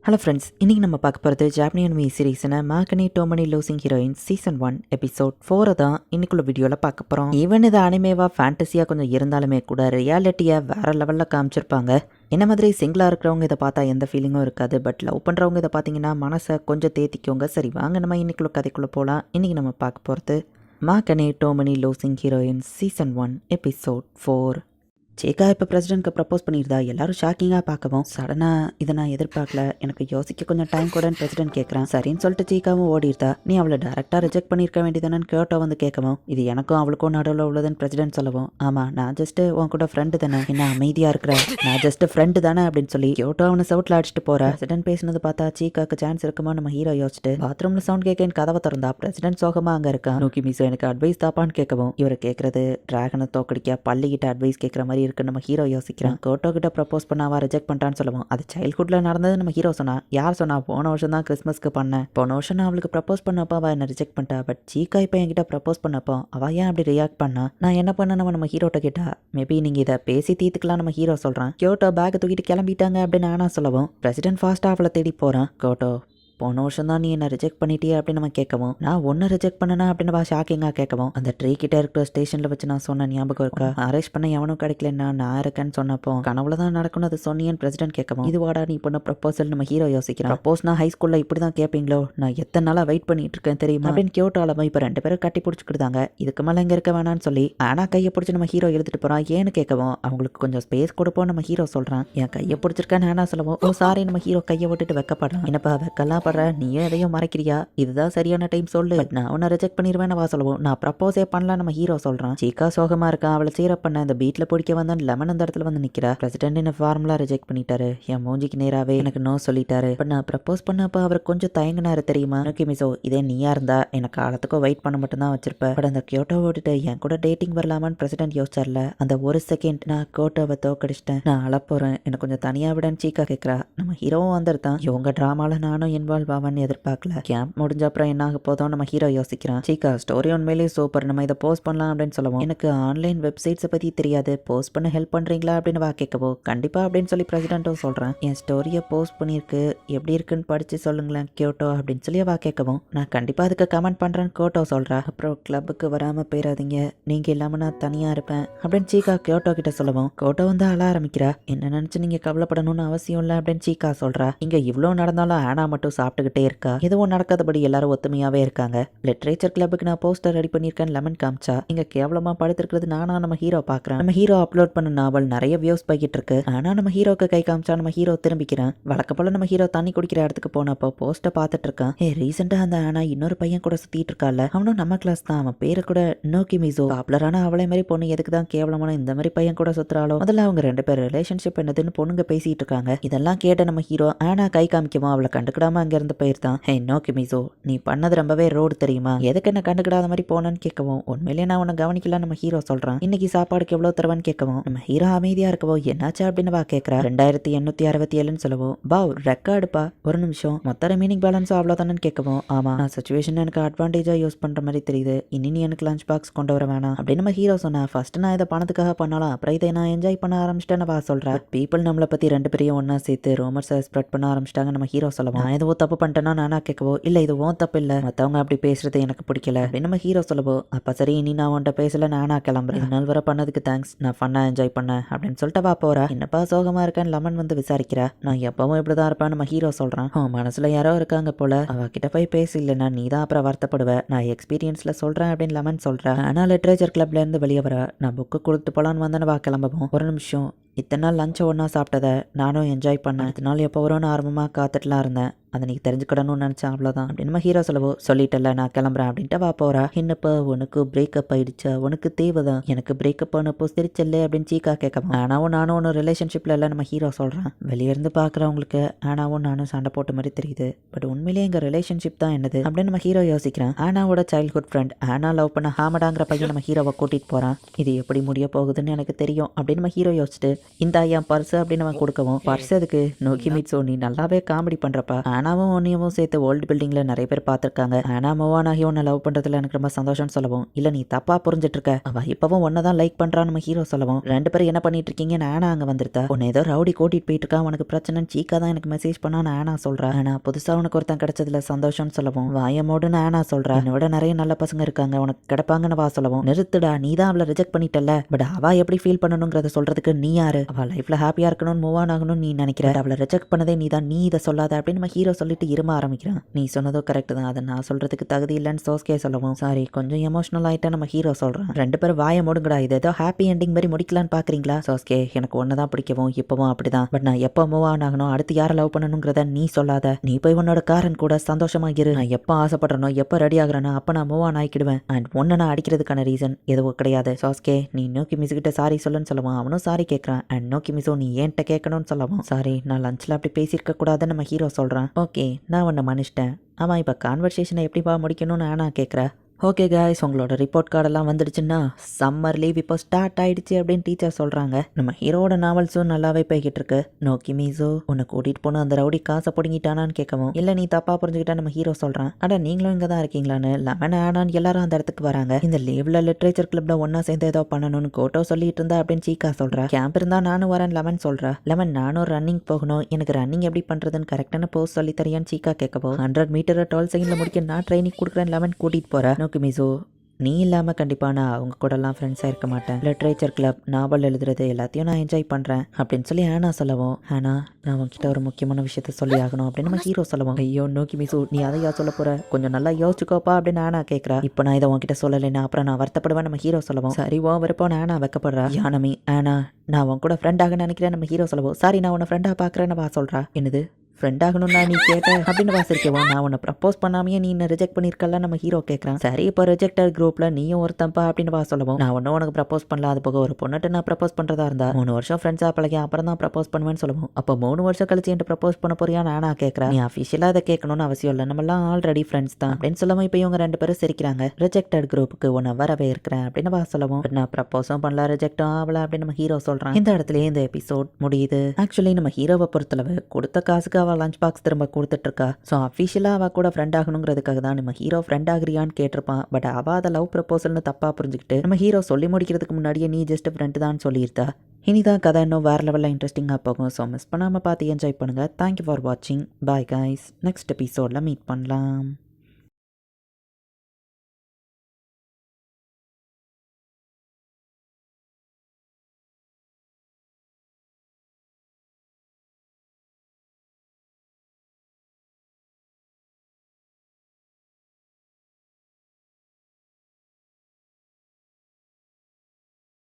Hello friends, இன்றைக்கி நம்ம பார்க்க போகிறது ஜாப்பனியன் மீ சீரீஸில் மார்கனி too many losing heroine season 1 episode 4 தான் இன்னைக்குள்ள வீடியோவில் பார்க்க போகிறோம். ஈவன் இது அனிமேவா ஃபேண்டஸியாக கொஞ்சம் இருந்தாலுமே கூட ரியாலிட்டியை வேறு லெவலில் காமிச்சிருப்பாங்க. என்ன மாதிரி சிங்கிளாக இருக்கிறவங்க இதை பார்த்தா எந்த ஃபீலிங்கும் இருக்காது. பட் லவ் பண்ணுறவங்க இதை பார்த்தீங்கன்னா மனசை கொஞ்சம் தேத்திக்கோங்க. சரி வாங்க நம்ம இன்னைக்குள்ள கதைக்குள்ளே போகலாம். இன்றைக்கி நம்ம பார்க்க போகிறது மார்கனி too many losing heroine season 1 episode 4. சேக்கா இப்போ பிரசிடென்ட்க்கு ப்ரப்போஸ் பண்ணியிருந்தா எல்லாரும் ஷாக்கிங்காக பார்க்கவும், சடனாக இதை நான் எதிர்பார்க்கல, எனக்கு யோசிக்க கொஞ்சம் டைம் கூடன்னு பிரசிடென்ட் கேட்குறான். சரின்னு சொல்லிட்டு சீக்காவும் ஓடிடுதா. நீ அவளை டேரெக்டாக ரிஜெக்ட் பண்ணியிருக்க வேண்டியதானு கியோட்டோ வந்து கேட்கவும், இது எனக்கும் அவளுக்கும் நடுவில் உள்ளதுன்னு பிரசிடென்ட் சொல்லவும், ஆமாம் நான் ஜஸ்ட்டு உன் கூட ஃப்ரெண்டு தானே, என்ன அமைதியாக இருக்கிற, நான் ஜஸ்ட்டு ஃப்ரெண்டு தானே அப்படின்னு சொல்லி கியோட்டோ அவனை சவுட்டில் அடிச்சுட்டு போகிற. பிரசிடென்ட் பேசினது பார்த்தா சீக்காக்கு சான்ஸ் இருக்குமா நம்ம ஹீரோ யோசிச்சுட்டு பாத்ரூமில் சவுண்ட் கேட்கன்னு கதவை திறந்தா பிரசிடென்ட் சோகமாக அங்கே இருக்கான். நோக்கி மிஸ் எனக்கு அட்வைஸ் தாப்பான்னு கேட்கவும், இவரை கேட்குறது டிராகனை தோக்கடிக்க பள்ளிக்கிட்ட அட்வைஸ் கேட்குற மாதிரி இருக்கு நம்ம ஹீரோ யோசிக்கிறான். கோட்டோ கிட்ட ப்ரப்போஸ் பண்ணாவா ரிஜெக்ட் பண்ணிட்டான்னு சொல்லுவோம். அது சைல்ட்ஹுட்ல நடந்தது நம்ம ஹீரோ சொன்னா. யார் சொன்னா? போன வருஷம் தான் கிறிஸ்மஸ்க்கு பண்ணேன். போன வருஷம் நான் அவளுக்கு ப்ரப்போஸ் பண்ணப்போ அவள் என்ன ரிஜெக்ட் பண்ணிட்டா. பட் சீக்கா இப்போ என்கிட்ட ப்ரப்போஸ் பண்ணப்போ அவள் ஏன் அப்படி ரியாக்ட் பண்ணா? நான் என்ன பண்ண நம்ம ஹீரோட்ட கேட்டா மேபி நீங்க இதை பேசி தீர்த்துக்கலாம் நம்ம ஹீரோ சொல்றான். கியோட்டோ பேக் தூக்கிட்டு கிளம்பிட்டாங்க அப்படின்னு ஆனா சொல்லவும் பிரசிடென்ட் ஃபாஸ்டா அவளை தேடி போறான். கோட்டோ போன வருஷம் தான் நீ என்ன ரிஜெக்ட் பண்ணிட்டியே அப்படின்னு நம்ம கேட்கவும், நான் ஒன்று ரிஜெக்ட் பண்ணனா அப்படின்னு ஷாக்கிங்காக கேட்கவும், அந்த ட்ரீ கிட்ட இருக்கிற ஸ்டேஷனில் வச்சு நான் சொன்ன ஞாபகம் இருக்கா? அரெஸ்ட் பண்ண எவனும் கிடைக்கலன்னா நான் இருக்கேன்னு சொன்னப்போ கனவுல தான் நடக்கணும் அது சொன்னியன்னு பிரசிடென்ட் கேட்கவும், இது வாடா நீ பண்ண ப்ரப்போசல் நம்ம ஹீரோ யோசிக்கிறான். ப்ரப்போஸ் நான் ஹை ஸ்கூலில் இப்படி தான் கேட்பீங்களோ, நான் எத்தனை நாளாக வெயிட் பண்ணிட்டு இருக்கேன் தெரியுமா அப்படின்னு கியோட்டோவில் இப்போ 2 பேரும் கட்டி பிடிச்சிக்கிட்டாங்க. இதுக்கு மேலே இங்கே இருக்க வேணான்னு சொல்லி ஆனால் கையை பிடிச்சி நம்ம ஹீரோ எழுதிட்டு போகிறான். ஏன்னு கேட்கவும் அவங்களுக்கு கொஞ்சம் ஸ்பேஸ் கொடுப்போம் நம்ம ஹீரோ சொல்கிறான். என் கையை பிடிச்சிருக்கேன்னு ஆனா சொல்லவும், ஓ சாரி நம்ம ஹீரோ கையை விட்டுட்டு வெக்கப்படுறான். என்னப்பா வெக்கலாம் படுற, நீயும் எதையும் மறைக்கிறியா? இதுதான் சரியான டைம் சொல்லு, நான் உன்னை ரிஜெக்ட் பண்ணிடுவேன் வா சொல்லவும், நான் ப்ரப்போஸே பண்ணலாம் நம்ம ஹீரோ சொல்றான். சீக்கா சோகமா இருக்கா. அவளை சீரப் பண்ண இந்த பீட்ல பிடிக்க வந்தான் லெமன் அந்த இடத்துல வந்து நிக்கிறா. பிரசிடென்ட் என்ன ஃபார்முலா ரிஜெக்ட் பண்ணிட்டாரு. என் மூஞ்சிக்கு நேராவே எனக்கு நோ சொல்லிட்டாரு. பட் நான் ப்ரப்போஸ் பண்ணப்ப அவர் கொஞ்சம் தயங்கினாரு தெரியுமா? ஓகே மிசோ, இதே நீயா இருந்தா எனக்கு காலத்துக்கும் வெயிட் பண்ண மட்டும் தான் வச்சிருப்பேன். பட் அந்த கியோட்டோ விட்டுட்டு என் கூட டேட்டிங் வரலாமான்னு பிரசிடென்ட் யோசிச்சார்ல, அந்த ஒரு செகண்ட் நான் கியோட்டோவை தோக்கடிச்சிட்டேன், நான் அழப்போறேன், எனக்கு கொஞ்சம் தனியா விடன்னு சீக்கா கேட்கறா. நம்ம ஹீரோவும் வந்துருதான். இவங்க டிராமால நானும் இன்வால்வ் ஆவான்னு எதிர்பார்க்கல. கேம்ப் முடிஞ்ச அப்புறம் என்ன ஆக போதும் நம்ம ஹீரோ யோசிக்கிறான். சீக்கா ஸ்டோரி உண்மையிலேயே சூப்பர், நம்ம இதை போஸ்ட் பண்ணலாம் அப்படின்னு சொல்லவும், எனக்கு ஆன்லைன் வெப்சைட்ஸை பற்றி தெரியாது, போஸ்ட் பண்ண ஹெல்ப் பண்ணுறீங்களா அப்படின்னு வா கேட்கவோ, கண்டிப்பாக அப்படின்னு சொல்லி பிரசிடென்ட்டும் சொல்கிறேன். என் ஸ்டோரியை போஸ்ட் பண்ணியிருக்கு, எப்படி இருக்குன்னு படித்து சொல்லுங்களேன் கியோட்டோ அப்படின்னு சொல்லி வா கேட்கவும், நான் கண்டிப்பாக அதுக்கு கமெண்ட் பண்ணுறேன்னு கோட்டோ சொல்கிறா. அப்புறம் கிளப்புக்கு வராமல் போயிடாதீங்க, நீங்கள் இல்லாமல் நான் தனியாக இருப்பேன் அப்படின்னு சீக்கா கியோட்டோ கிட்ட சொல்லவும், கோட்டோ வந்து அழ ஆரம்பிக்கிறா. என்ன நினச்சி நீங்கள் கவலைப்படணும்னு அவசியம் இல்லை அப்படின்னு சீக்கா சொல்கிறா. இங்கே இவ்வளோ நடந்தாலும் ஆனா மட்டும் சாப்பிட்டுக்கிட்டே இருக்கா. எதுவும் நடக்காதபடி எல்லாரும் ஒத்துமையாவே இருக்காங்க. லிட்ரேச்சர் கிளப்புக்கு நான் போஸ்டர் ரெடி பண்ணியிருக்கேன் லெமன் காமிச்சா, இங்க கேவலமா படுத்திருக்கிறது நானா நம்ம ஹீரோ பாக்குறேன். நம்ம ஹீரோ அப்லோட் பண்ண நாவல் நிறைய வியூஸ் போய்கிட்டு இருக்கு. ஆனா நம்ம ஹீரோக்கு கை காமிச்சா நம்ம ஹீரோ திரும்பிக்கிறான். வழக்க போல நம்ம ஹீரோ தண்ணி குடிக்கிற இடத்துக்கு போனப்போ போஸ்டர் பார்த்துட்டு இருக்கான். ரீசெண்டா அந்த ஆனா இன்னொரு பையன் கூட சுத்திட்டு இருக்கால, அவனும் நம்ம கிளாஸ் தான், அவன் பேரு கூட நோக்கி மிசோ. பாப்புலரான அவளை மாதிரி பொண்ணு எதுக்கு தான் கேவலமான இந்த மாதிரி பையன் கூட சுத்துறாளோ. முதல்ல அவங்க 2 பேர் ரிலேஷன்ஷிப் என்னதுன்னு பொண்ணுங்க பேசிட்டு இருக்காங்க. இதெல்லாம் கேட்ட நம்ம ஹீரோ ஆனா கை காமிக்கவும் அவளை கண்டுக்கிடாம அங்க இருந்து போயிருந்தான். நோக்கி மிசோ, நீ பண்ணது ரொம்பவே ரோடு தெரியுமா, எதுக்கு என்ன கண்டுக்கிடாத மாதிரி போனன்னு கேட்கவும், உண்மையிலே நான் உன்னை கவனிக்கல நம்ம ஹீரோ சொல்றான். இன்னைக்கு சாப்பாடுக்கு எவ்வளவு தருவான்னு கேட்கவும், நம்ம ஹீரோ அமைதியா இருக்கவோ என்னாச்சு அப்படின்னு வா கேட்கறா. 2867 சொல்லவும், பாவ் ரெக்கார்டுப்பா, ஒரு நிமிஷம் மொத்த மீனிங் பேலன்ஸும் அவ்வளோதானு கேட்கவும், ஆமா நான் சுச்சுவேஷன் எனக்கு அட்வான்டேஜா யூஸ் பண்ற மாதிரி தெரியுது, இனி நீ எனக்கு லஞ்ச் பாக்ஸ் கொண்டு வர வேணாம் அப்படின்னு நம்ம ஹீரோ சொன்னா. ஃபர்ஸ்ட் நான் இதை பணத்துக்காக பண்ணலாம், அப்புறம் இதை நான் என்ஜாய் பண்ண ஆரம்பிச்சிட்டேன்னு வா சொல்றேன். பீப்புள் நம்மளை பத்தி 2 பேரையும் ஒன்னா சேர்த்து ரோமர்ஸை ஸ்ப்ரெட் பண்ண ஆரம்பிச்சிட்டாங்க நம்ம ஹீரோ சொல்லவும், நான் எதுவும் தப்பு பண்ணிட்டேன்னா நானா கேட்கவோ, இல்ல இது ஓன் தப்பு இல்ல, மற்றவங்க அப்படி பேசுறது எனக்கு பிடிக்கல அப்படின்னு நம்ம ஹீரோ சொல்லவோ, அப்ப சரி இனி நான் உன்ட்ட பேசல, நானா கிளம்புறேன், நாள் வர பண்ணதுக்கு தேங்க்ஸ், நான் ஃபன்னா என்ஜாய் பண்ணேன் அப்படின்னு சொல்லிட்டு வா போறா. என்னப்பா சோகமா இருக்கேன்னு லெமன் வந்து விசாரிக்கிறா. நான் எப்பவும் இப்படிதான் இருப்பேன் நம்ம ஹீரோ சொல்றான். மனசுல யாரோ இருக்காங்க போல, அவகிட்ட போய் பேச இல்லைன்னா நீ தான் அப்புறம் வருத்தப்படுவ, நான் எக்ஸ்பீரியன்ஸ்ல சொல்றேன் அப்படின்னு லெமன் சொல்றா. ஆனா லிட்ரேச்சர் கிளப்ல இருந்து வெளியே வர, நான் புக்கு கொடுத்து போலான்னு வந்தேன்னு வா கிளம்பவும், ஒரு நிமிஷம் இத்தனை நாள் லஞ்சை ஒன்றா சாப்பிட்டத நானும் என்ஜாய் பண்ணேன், இத்தனை நாள் எப்போ வரும்னு ஆர்வமாக காத்துட்டுலாம் இருந்தேன், அதை நீ தெரிஞ்சுக்கிடணும்னு நினச்சேன் அவ்வளோதான் அப்படின்னு நம்ம ஹீரோ சொல்லவோ, சொல்லிட்டல நான் கிளம்புறேன் அப்படின்ட்டு வா போறா. என்னப்பா உனக்கு பிரேக்கப் ஆயிடுச்சா, உனக்கு தேவைதான், எனக்கு பிரேக்கப் ஆனப்போ சிரிச்சல்ல அப்படின்னு சீக்கா கேட்கவும், ஆனாவும் நானும் ஒன்றும் ரிலேஷன்ஷிப்ல இல்லை நம்ம ஹீரோ சொல்கிறான். வெளியே இருந்து பார்க்குறவங்களுக்கு ஆனாவும் நானும் சண்டை போட்ட மாதிரி தெரியுது, பட் உண்மையிலேயே எங்கள் ரிலேஷன்ஷிப் தான் என்னது அப்படின்னு நம்ம ஹீரோ யோசிக்கிறான். ஆனாவோட சைல்ட்ஹுட் ஃப்ரெண்ட் ஆனா லவ் பண்ண ஹாமடாங்கிற பையன் நம்ம ஹீரோவை கூட்டிட்டு போகிறான். இது எப்படி முடிய போகுதுன்னு எனக்கு தெரியும் அப்படின்னு நம்ம ஹீரோ யோசிச்சுட்டு இந்த என் பர்ஸ் அப்படின்னு அவன் கொடுக்கவும், பர்ஸ் எதுக்கு நோக்கிமிட்சு நீ நல்லாவே காமெடி பண்றப்பா, ஆனாவும் உன்னையும் சேர்த்து ஓல்டு பில்டிங்ல நிறைய பேர் பார்த்திருக்காங்க, ஆனா மோவானாகி உன்னை லவ் பண்றதுல எனக்கு ரொம்ப சந்தோஷம்னு சொல்லவும், இல்ல நீ தப்பா புரிஞ்சிட்டு இருக்க, அவ இப்பவும் ஒன்னதான் லைக் பண்றான்னு நம்ம ஹீரோ சொல்லவும், 2 பேரும் என்ன பண்ணிட்டு இருக்கீங்கன்னு ஆனா அங்க வந்துருத்தா, உன்னை ஏதோ ரவுடி கூட்டிட்டு போயிட்டு இருக்கா, உனக்கு பிரச்சனை சீக்கா தான் எனக்கு மெசேஜ் பண்ணான்னு ஆனா சொல்றா, ஆனா புதுசா உனக்கு ஒருத்தன் கிடைச்சதுல சந்தோஷம்னு சொல்லவும், வாயமோடுன்னு ஆனா சொல்றா, என்னோட நிறைய நல்ல பசங்க இருக்காங்க உனக்கு கிடைப்பாங்கன்னு வா சொல்லவும், நிறுத்துடா நீ தான் அவளை ரிஜெக்ட் பண்ணிட்டல, பட் அவ எப்படி ஃபீல் பண்ணணுங்கிறத சொல்றதுக்கு நீ யாரு, அவ லைஃப்ல ஹாப்பியா இருக்கணும்னு மூவ் ஆன் ஆகணும்னு நீ நினைக்கிற, அவளை ரிஜெக்ட் பண்ணதே நீ தான், நீ இதை சொல்லாத அப்படின்னு நம்ம ஹீரோ சொல்லிட்டு இரும ஆரம்பிக்கிறான். நீ சொன்னதோ கரெக்ட் தான், அதை நான் சொல்றதுக்கு தகுதி இல்லைன்னு சோஸ்கே சொல்லவும், சாரி கொஞ்சம் எமோஷனல் ஆயிட்டா நம்ம ஹீரோ சொல்றான். 2 பேரும் வாய மூடுங்கடா, இது ஏதோ ஹாப்பி எண்டிங் மாதிரி முடிக்கலான்னு பாக்குறீங்களா சோஸ்கே, எனக்கு ஒன்னதான் பிடிக்கவும் இப்பவும் அப்படிதான், பட் நான் எப்போ மூவ் ஆன் ஆகணும் அடுத்து யாரை லவ் பண்ணணுங்கிறத நீ சொல்லாத, நீ போய் உன்னோட காரன் கூட சந்தோஷமா இரு, நான் எப்போ ஆசைப்படுறனோ எப்போ ரெடி ஆகுறேனோ அப்ப நான் மூவ் ஆன் ஆகிடுவேன், அண்ட் ஒன்னு நான் அடிக்கிறதுக்கான ரீசன் எதுவும் கிடையாது சோஸ்கே, நீ நோக்கி மிஸ் கிட்ட சாரி சொல்லுன்னு சொல்லுவான். அவனும் சாரி கேட்கறான். அண்ட் நோக்கி மிஸோ நீ ஏன்ட்ட கேட்கணும்னு சொல்லவும், சாரி நான் லஞ்ச்ல அப்படி பேசியிருக்க கூடாதுன்னு நம்ம ஹீரோ சொல்றான். ஓகே நான் உன்னை மன்னிச்சிட்டேன், ஆமா இப்ப கான்வர்சேஷனை எப்படிப்பா முடிக்கணும்னு ஆனா கேட்குற. ஓகே காய்ஸ், உங்களோட ரிப்போர்ட் கார்டெல்லாம் வந்துடுச்சுன்னா சம்மர் லீவ் இப்போ ஸ்டார்ட் ஆயிடுச்சு அப்படின்னு டீச்சர் சொல்கிறாங்க. நம்ம ஹீரோட நாவல்ஸும் நல்லாவே போய்கிட்டு இருக்கு. நோக்கி மீசோ உன்னை கூட்டிகிட்டு போன அந்த ரவுடி காசை பிடுங்கிட்டானான்னு கேட்கவும், இல்லை நீ தப்பாக புரிஞ்சுக்கிட்டா நம்ம ஹீரோ சொல்கிறான். அட நீங்களும் இங்கே தான் இருக்கீங்களான்னு லெமன் ஆனான்னு எல்லாரும் அந்த இடத்துக்கு வராங்க. இந்த லீவ்ல லிட்ரேச்சர் கிளப்ல ஒன்னா சேர்ந்து ஏதோ பண்ணணும்னு கோட்டோ சொல்லிட்டு இருந்தா அப்படின்னு சீக்கா சொல்கிறா. கேம்ப் இருந்தா நானும் வரேன் லெமன் சொல்கிறா. லெமன் நானும் ரன்னிங் போகணும், எனக்கு ரன்னிங் எப்படி பண்ணுறதுன்னு கரெக்டான போஸ்ட் சொல்லி தரியான்னு சீக்கா கேட்கவும், 100 மீட்டரை 12 செகண்ட்ல முடிக்க நான் ட்ரைனிங் கொடுக்குறேன் லெமன் கூட்டிகிட்டு போகிறேன். மிசோ நீ இல்லாமல் கண்டிப்பாக நான் அவங்க கூடலாம் ஃப்ரெண்ட்ஸாக இருக்க மாட்டேன், லிட்ரேச்சர் கிளப் நாவல் எழுதுறது எல்லாத்தையும் நான் என்ஜாய் பண்ணுறேன் அப்படின்னு சொல்லி ஆனா சொல்லவும், ஆனா நான் உங்ககிட்ட ஒரு முக்கியமான விஷயத்த சொல்லி ஆகணும் அப்படின்னு நம்ம ஹீரோ சொல்லவும், ஐயோ நோக்கி மிசு நீ அதையா சொல்ல போற, கொஞ்சம் நல்லா யோசிச்சுக்கோப்பா அப்படின்னு ஆனா கேட்குறா. இப்போ நான் இதை உங்ககிட்ட சொல்லலைன்னா அப்புறம் நான் வருத்தப்படுவேன் நம்ம ஹீரோ சொல்லவும், சரி ஓ விருப்பம் ஆனா வைக்கப்படுறா. யானமி ஆனா நான் உன் கூட ஃப்ரெண்டாக நினைக்கிறேன் நம்ம ஹீரோ சொல்லவும், சாரி நான் உன்னை ஃப்ரெண்டாக பார்க்குறேன்னு வா சொல்கிறா. என்னது ஃப்ரெண்ட் ஆகணும்னா நீ கேட்ட அப்படின்னு வாசிருக்கவும், நான் உன்னை ப்ரப்போஸ் பண்ணாமையே நீ என்ன ரிஜெக்ட் பண்ணியிருக்கல நம்ம ஹீரோ கேட்குறான். சரி இப்போ ரிஜெக்டட் குரூப்ல நீயும் ஒருத்தம்பா அப்படின்னு வா சொல்லவும், நான் ஒன்றும் உனக்கு ப்ரப்போஸ் பண்ணல, அது போக ஒரு பொண்ணுட்டு நான் ப்ரப்போஸ் பண்ணுறதா இருந்தா 3 வருஷம் ஃப்ரெண்ட்ஸாக பழகி அப்புறம் தான் ப்ரப்போஸ் பண்ணுவேன்னு சொல்லுவோம். அப்போ 3 வருஷம் கழிச்சு என்கிட்ட ப்ரப்போஸ் பண்ண போறியா நானா கேட்குறேன். நீ அஃபிஷியலாக அதை கேட்கணும்னு அவசியம் இல்லை, நம்மளாம் ஆல்ரெடி ஃப்ரெண்ட்ஸ் தான் அப்படின்னு சொல்லவும், இப்போ இவங்க 2 பேரும் சிரிக்கிறாங்க. ரிஜெக்டட் குரூப்புக்கு உன்னை வரவே இருக்கிறேன் அப்படின்னு வா சொல்லவும், நான் ப்ரப்போஸும் பண்ணல ரிஜெக்டும் ஆகல அப்படின்னு நம்ம ஹீரோ சொல்கிறான். இந்த இடத்துலயே இந்த எபிசோட் முடியுது. ஆக்சுவலி நம்ம ஹீரோவை பொறுத்தளவு கொடுத்த காசுக்கு அவள் லஞ்ச் பாக்ஸ் திரும்ப கொடுத்துட்டு இருக்கா. ஸோ அஃபிஷியலாக அவள் கூட ஃப்ரெண்ட் ஆகணுங்கிறதுக்காக தான் நம்ம ஹீரோ ஃப்ரெண்ட் ஆகிறியான்னு கேட்டிருப்பான். பட் அவள் அதை லவ் ப்ரப்போசல்னு தப்பாக புரிஞ்சுக்கிட்டு நம்ம ஹீரோ சொல்லி முடிக்கிறதுக்கு முன்னாடியே நீ ஜஸ்ட் ஃப்ரெண்ட் தான் சொல்லியிருந்தா. இனிதான் கதை இன்னும் வேறு லெவலில் இன்ட்ரெஸ்டிங்காக போகும். ஸோ மிஸ் பண்ணாமல் பார்த்து என்ஜாய் பண்ணுங்கள். தேங்க்யூ ஃபார் வாட்சிங். பாய் கைஸ், நெக்ஸ்ட் எபிசோடில் மீட் பண்ணலாம்.